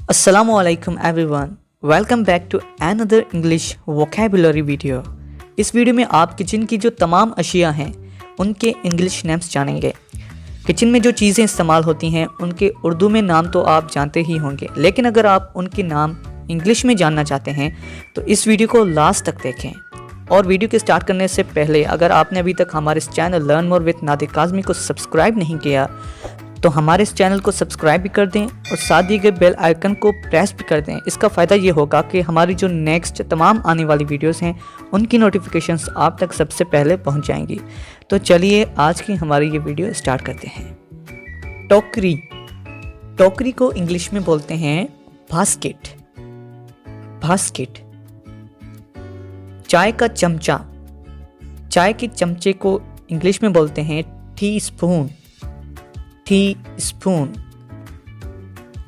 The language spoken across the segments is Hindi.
Assalamualaikum everyone. Welcome back to another English vocabulary video. इस वीडियो में आप किचन की जो तमाम अशिया हैं उनके इंग्लिश नेम्स जानेंगे। किचन में जो चीज़ें इस्तेमाल होती हैं उनके उर्दू में नाम तो आप जानते ही होंगे, लेकिन अगर आप उनके नाम इंग्लिश में जानना चाहते हैं तो इस वीडियो को लास्ट तक देखें। और वीडियो के स्टार्ट करने से पहले अगर आपने अभी तक हमारे इस channel learn more with Nadir Kazmi को सब्सक्राइब नहीं किया तो हमारे इस चैनल को सब्सक्राइब भी कर दें और साथ दिए गए बेल आइकन को प्रेस भी कर दें। इसका फ़ायदा ये होगा कि हमारी जो नेक्स्ट तमाम आने वाली वीडियोस हैं उनकी नोटिफिकेशंस आप तक सबसे पहले पहुंच जाएंगी। तो चलिए आज की हमारी ये वीडियो स्टार्ट करते हैं। टोकरी। टोकरी को इंग्लिश में बोलते हैं बास्केट। बास्केट। चाय का चमचा। चाय के चमचे को इंग्लिश में बोलते हैं tea spoon. Tea spoon.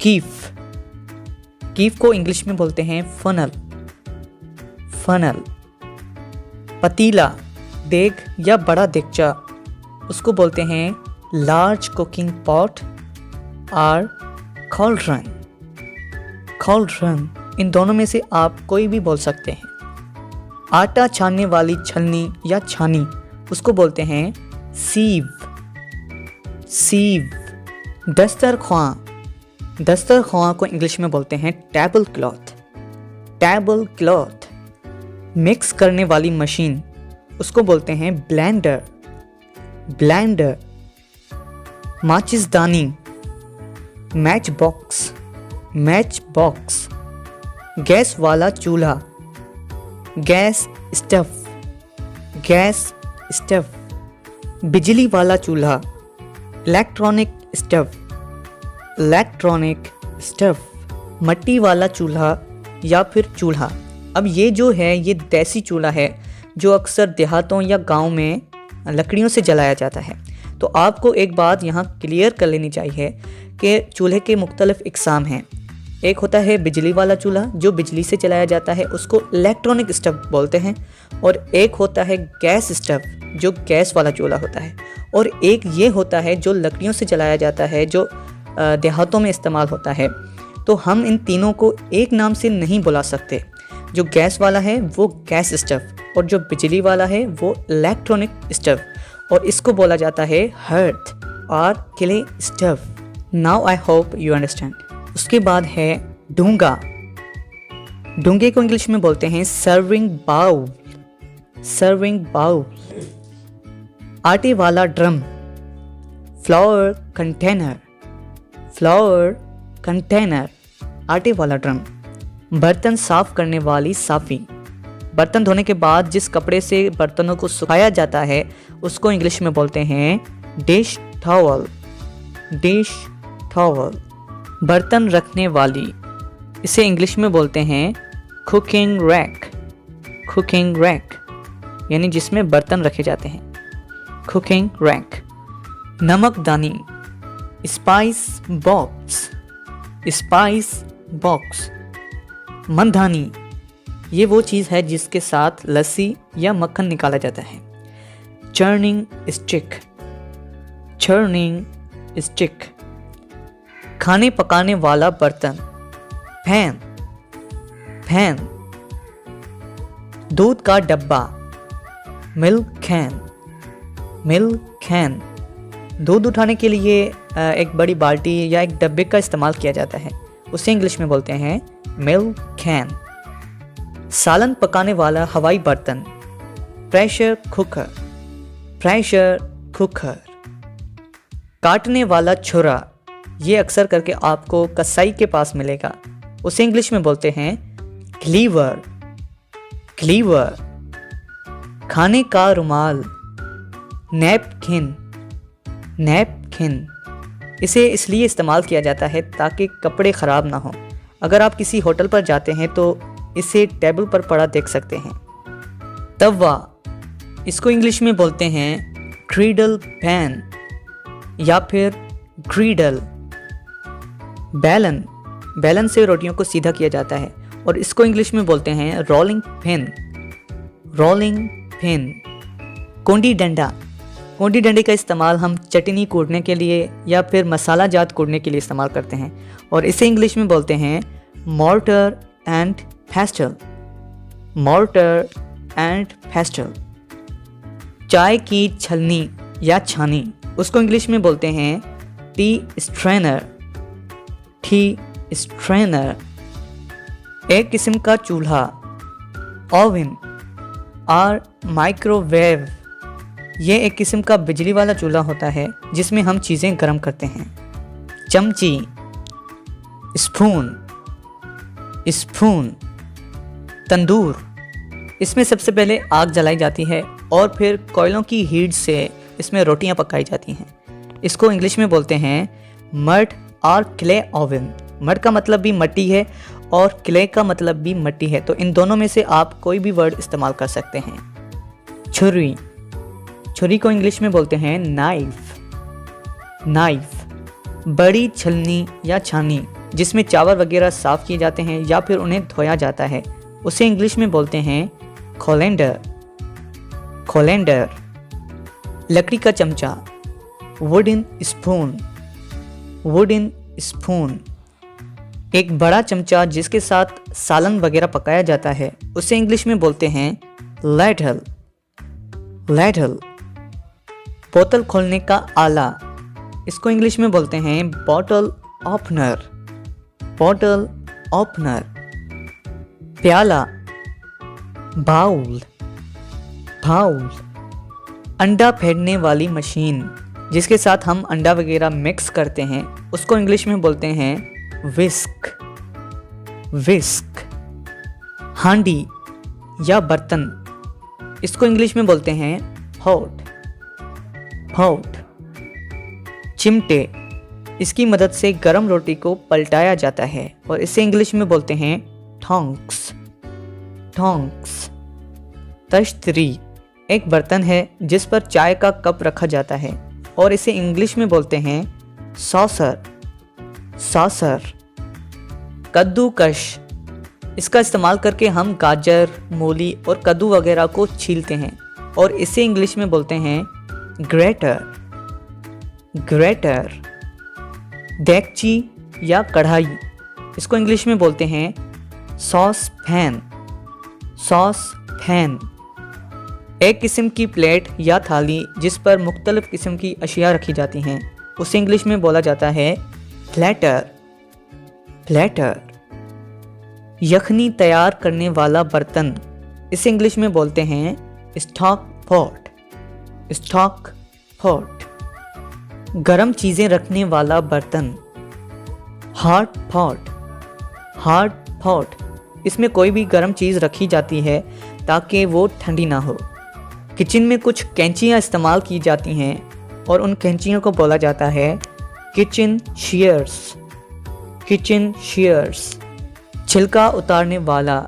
Keefe. Keefe को इंग्लिश में बोलते हैं फनल। फनल। पतीला, देग या बड़ा देगचा, उसको बोलते हैं लार्ज कुकिंग पॉट और कॉल्ड्रन। कॉल्ड्रन, इन दोनों में से आप कोई भी बोल सकते हैं। आटा छानने वाली छलनी या छानी, उसको बोलते हैं सीव। सीव। दस्तरख्वां। दस्तरख्वां को इंग्लिश में बोलते हैं table cloth. Table cloth. Mix करने वाली मशीन, उसको बोलते हैं ब्लेंडर। ब्लेंडर। माचिसदानी। Match box. Match box. Gas वाला चूल्हा। Gas stove. Gas stove. बिजली वाला चूल्हा। Electronic stove. Electronic stove. मट्टी वाला चूल्हा या फिर चूल्हा। अब ये जो है ये देसी चूल्हा है जो अक्सर देहातों या गांव में लकड़ियों से जलाया जाता है। तो आपको एक बात यहाँ क्लियर कर लेनी चाहिए कि चूल्हे के मुख्तलिफ इकसाम हैं। एक होता है बिजली वाला चूल्हा जो बिजली से चलाया जाता है, उसको इलेक्ट्रॉनिक स्टव बोलते हैं। और एक होता है गैस स्टव जो गैस वाला चूल्हा होता है। और एक ये होता है जो लकड़ियों से जलाया जाता है जो देहातों में इस्तेमाल होता है। तो हम इन तीनों को एक नाम से नहीं बुला सकते। जो गैस वाला है वो गैस स्टव और जो बिजली वाला है वो इलेक्ट्रॉनिक स्टव, और इसको बोला जाता है हर्थ और clay stove. Now I hope you understand. उसके बाद है डूंगा। डूंगे को इंग्लिश में बोलते हैं सर्विंग बाउल। Serving bowl. आटे वाला drum. Flour container. Flour container. आटे वाला ड्रम। बर्तन साफ करने वाली साफी। बर्तन धोने के बाद जिस कपड़े से बर्तनों को सुखाया जाता है उसको इंग्लिश में बोलते हैं डिश टॉवल। Dish towel. बर्तन रखने वाली, इसे इंग्लिश में बोलते हैं कुकिंग रैक। कुकिंग रैक यानी जिसमें बर्तन रखे जाते हैं। Cooking rack. नमकदानी। Spice box. Spice box. मंदानी, ये वो चीज़ है जिसके साथ लस्सी या मक्खन निकाला जाता है। Churning stick. Churning stick. खाने पकाने वाला बर्तन। पैन। पैन। दूध का डब्बा। Milk can. Milk can. दूध उठाने के लिए एक बड़ी बाल्टी या एक डब्बे का इस्तेमाल किया जाता है, उसे इंग्लिश में बोलते हैं मिल्क कैन। सालन पकाने वाला हवाई बर्तन। Pressure cooker. Pressure cooker. काटने वाला छुरा, ये अक्सर करके आपको कसाई के पास मिलेगा, उसे इंग्लिश में बोलते हैं क्लीवर। क्लीवर। खाने का रुमाल। नैपकिन। नैपकिन। इसे इसलिए इस्तेमाल किया जाता है ताकि कपड़े ख़राब ना हो। अगर आप किसी होटल पर जाते हैं तो इसे टेबल पर पड़ा देख सकते हैं। तवा, इसको इंग्लिश में बोलते हैं ग्रिडल पैन या फिर ग्रिडल। बेलन, बेलन से रोटियों को सीधा किया जाता है और इसको इंग्लिश में बोलते हैं रोलिंग पिन। Rolling pin. कोंडी डंडा। कोंडी डंडे का इस्तेमाल हम चटनी कूटने के लिए या फिर मसाला जात कूटने के लिए इस्तेमाल करते हैं और इसे इंग्लिश में बोलते हैं mortar and pastel. Mortar and pastel. चाय की छलनी या छानी, उसको इंग्लिश में बोलते हैं टी स्ट्रेनर। T strainer. एक किस्म का चूल्हा, ओवन और माइक्रोवेव, ये एक किस्म का बिजली वाला चूल्हा होता है जिसमें हम चीज़ें गर्म करते हैं। चमची, स्पून। स्पून। तंदूर, इसमें सबसे पहले आग जलाई जाती है और फिर कोयलों की हीट से इसमें रोटियां पकाई जाती हैं। इसको इंग्लिश में बोलते हैं मड और क्ले ओवन। मड का मतलब भी मिट्टी है और क्ले का मतलब भी मिट्टी है, तो इन दोनों में से आप कोई भी वर्ड इस्तेमाल कर सकते हैं। छुरी। छुरी को इंग्लिश में बोलते हैं नाइफ। नाइफ। बड़ी छलनी या छानी, जिसमें चावल वगैरह साफ़ किए जाते हैं या फिर उन्हें धोया जाता है, उसे इंग्लिश में बोलते हैं कोलेंडर। कोलेंडर। लकड़ी का चमचा, वुडन स्पून। Wooden spoon. एक बड़ा चमचा जिसके साथ सालन वगैरह पकाया जाता है, उसे इंग्लिश में बोलते हैं लैडल। लैडल। बोतल खोलने का आला, इसको इंग्लिश में बोलते हैं बॉटल ओपनर। Bottle opener. प्याला, बाउल। बाउल। अंडा फेंटने वाली मशीन, जिसके साथ हम अंडा वगैरह मिक्स करते हैं, उसको इंग्लिश में बोलते हैं विस्क। विस्क। हांडी या बर्तन, इसको इंग्लिश में बोलते हैं पॉट। पॉट। चिमटे, इसकी मदद से गर्म रोटी को पलटाया जाता है और इसे इंग्लिश में बोलते हैं टोंक्स। टोंक्स। तश्तरी, एक बर्तन है जिस पर चाय का कप रखा जाता है और इसे इंग्लिश में बोलते हैं सॉसर। सॉसर। कद्दूकश, इसका इस्तेमाल करके हम गाजर, मूली और कद्दू वगैरह को छीलते हैं और इसे इंग्लिश में बोलते हैं ग्रेटर। ग्रेटर। देगची या कढ़ाई, इसको इंग्लिश में बोलते हैं सॉस पैन। Sauce pan. एक किस्म की प्लेट या थाली जिस पर मुख्तलिफ किस्म की अशिया रखी जाती हैं, उसे इंग्लिश में बोला जाता है प्लेटर। प्लेटर। यखनी तैयार करने वाला बर्तन, इसे इंग्लिश में बोलते हैं स्टॉक पॉट। Stock pot. गरम चीज़ें रखने वाला बर्तन, हॉट पॉट। Hot pot. इसमें कोई भी गर्म चीज़ रखी जाती है ताकि वो ठंडी ना हो। किचन में कुछ कैंचियाँ इस्तेमाल की जाती हैं और उन कैंचियों को बोला जाता है किचन शीयर्स। Kitchen shears. छिलका उतारने वाला,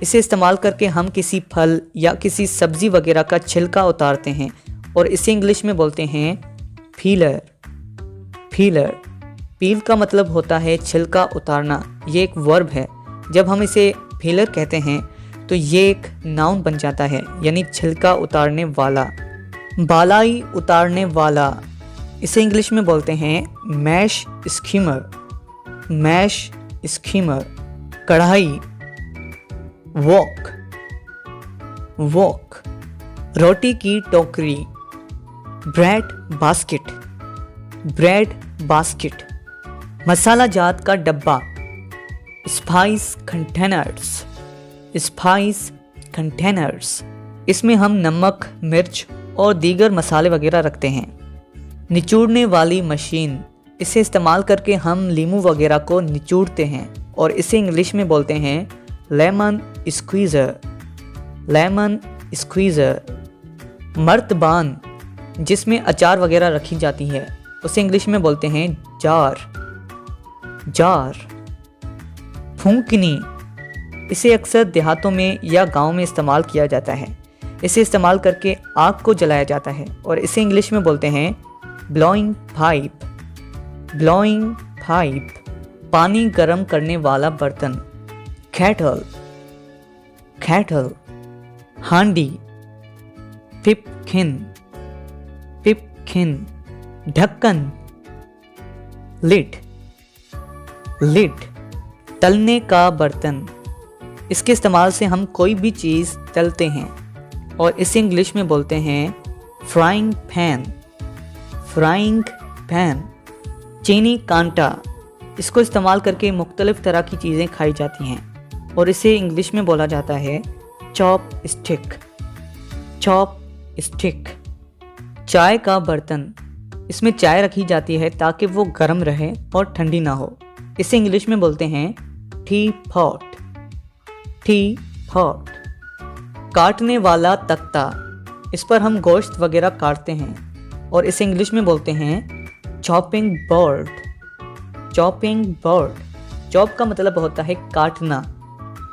इसे इस्तेमाल करके हम किसी फल या किसी सब्ज़ी वगैरह का छिलका उतारते हैं और इसे इंग्लिश में बोलते हैं पीलर। पीलर। पील का मतलब होता है छिलका उतारना, ये एक वर्ब है। जब हम इसे पीलर कहते हैं तो ये एक नाउन बन जाता है, यानी छिलका उतारने वाला। बालाई उतारने वाला, इसे इंग्लिश में बोलते हैं मैश स्कीमर। Mash skimmer. कढ़ाई, वॉक। वॉक। रोटी की टोकरी, bread basket. Bread basket. Masala जात का डब्बा, स्पाइस कंटेनर्स। Spice containers. इसमें हम नमक, मिर्च और दीगर मसाले वगैरह रखते हैं। निचोड़ने वाली मशीन, इसे इस्तेमाल करके हम लीमू वगैरह को निचोड़ते हैं और इसे इंग्लिश में बोलते हैं लेमन स्क्वीज़र। Lemon squeezer. मर्तबान, जिसमें अचार वगैरह रखी जाती है, उसे इंग्लिश में बोलते हैं जार। जार। फूंकनी, इसे अक्सर देहातों में या गांव में इस्तेमाल किया जाता है। इसे इस्तेमाल करके आग को जलाया जाता है और इसे इंग्लिश में बोलते हैं ब्लोइंग पाइप। Blowing pipe. पानी गर्म करने वाला बर्तन, केटल। केटल। हांडी, पिपकिन। थिन, ढक्कन, लिड, लिड, तलने का बर्तन। इसके इस्तेमाल से हम कोई भी चीज़ तलते हैं और इसे इंग्लिश में बोलते हैं फ्राइंग पैन, फ्राइंग पैन। चीनी कांटा, इसको इस्तेमाल करके मुख्तलिफ तरह की चीज़ें खाई जाती हैं और इसे इंग्लिश में बोला जाता है चॉप स्टिक, चॉप स्टिक। चाय का बर्तन, इसमें चाय रखी जाती है ताकि वो गर्म रहे और ठंडी ना हो। इसे इंग्लिश में बोलते हैं टी पॉट, टी पॉट। काटने वाला तख्ता, इस पर हम गोश्त वगैरह काटते हैं और इसे इंग्लिश में बोलते हैं chopping board, chopping board. Chop का मतलब होता है काटना,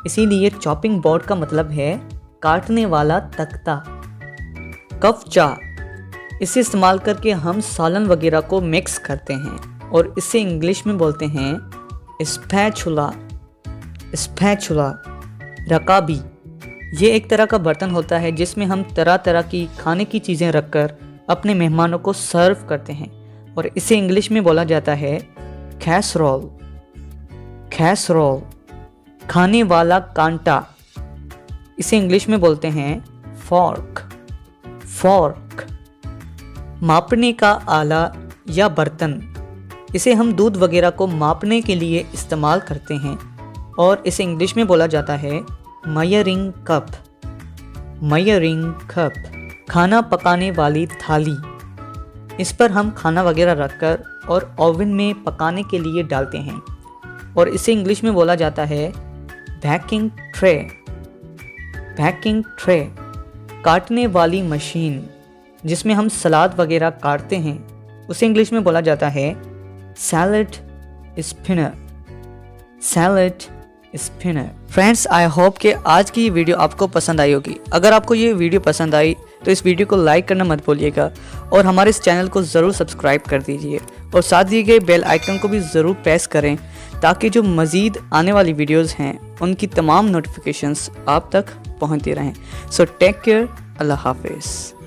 इसीलिए चॉपिंग बोर्ड का मतलब है काटने वाला तख्ता। कपचा, इसे इस्तेमाल करके हम सालन वगैरह को मिक्स करते हैं और इसे इंग्लिश में बोलते हैं स्पैचुला, स्पैचुला। रकाबी, ये एक तरह का बर्तन होता है जिसमें हम तरह तरह की खाने की चीज़ें रखकर अपने मेहमानों को सर्व करते हैं और इसे इंग्लिश में बोला जाता है कैसरोल, कैसरोल। खाने वाला कांटा, इसे इंग्लिश में बोलते हैं फॉर्क, फॉर्क। मापने का आला या बर्तन, इसे हम दूध वगैरह को मापने के लिए इस्तेमाल करते हैं और इसे इंग्लिश में बोला जाता है मेजरिंग कप, मेजरिंग कप। खाना पकाने वाली थाली, इस पर हम खाना वगैरह रखकर और ओवन में पकाने के लिए डालते हैं और इसे इंग्लिश में बोला जाता है बेकिंग ट्रे, बेकिंग ट्रे। काटने वाली मशीन, जिसमें हम सलाद वगैरह काटते हैं, उसे इंग्लिश में बोला जाता है salad spinner, salad spinner. Friends, I hope कि आज की ये वीडियो आपको पसंद आई होगी। अगर आपको ये वीडियो पसंद आई तो इस वीडियो को लाइक करना मत भूलिएगा और हमारे इस चैनल को ज़रूर सब्सक्राइब कर दीजिए और साथ दिए गए बेल आइकन को भी ज़रूर प्रेस करें ताकि जो मज़ीद आने वाली वीडियोज़ हैं उनकी तमाम नोटिफिकेशंस आप तक पहुँचती रहें। सो टेक केयर, अल्लाह हाफिज़।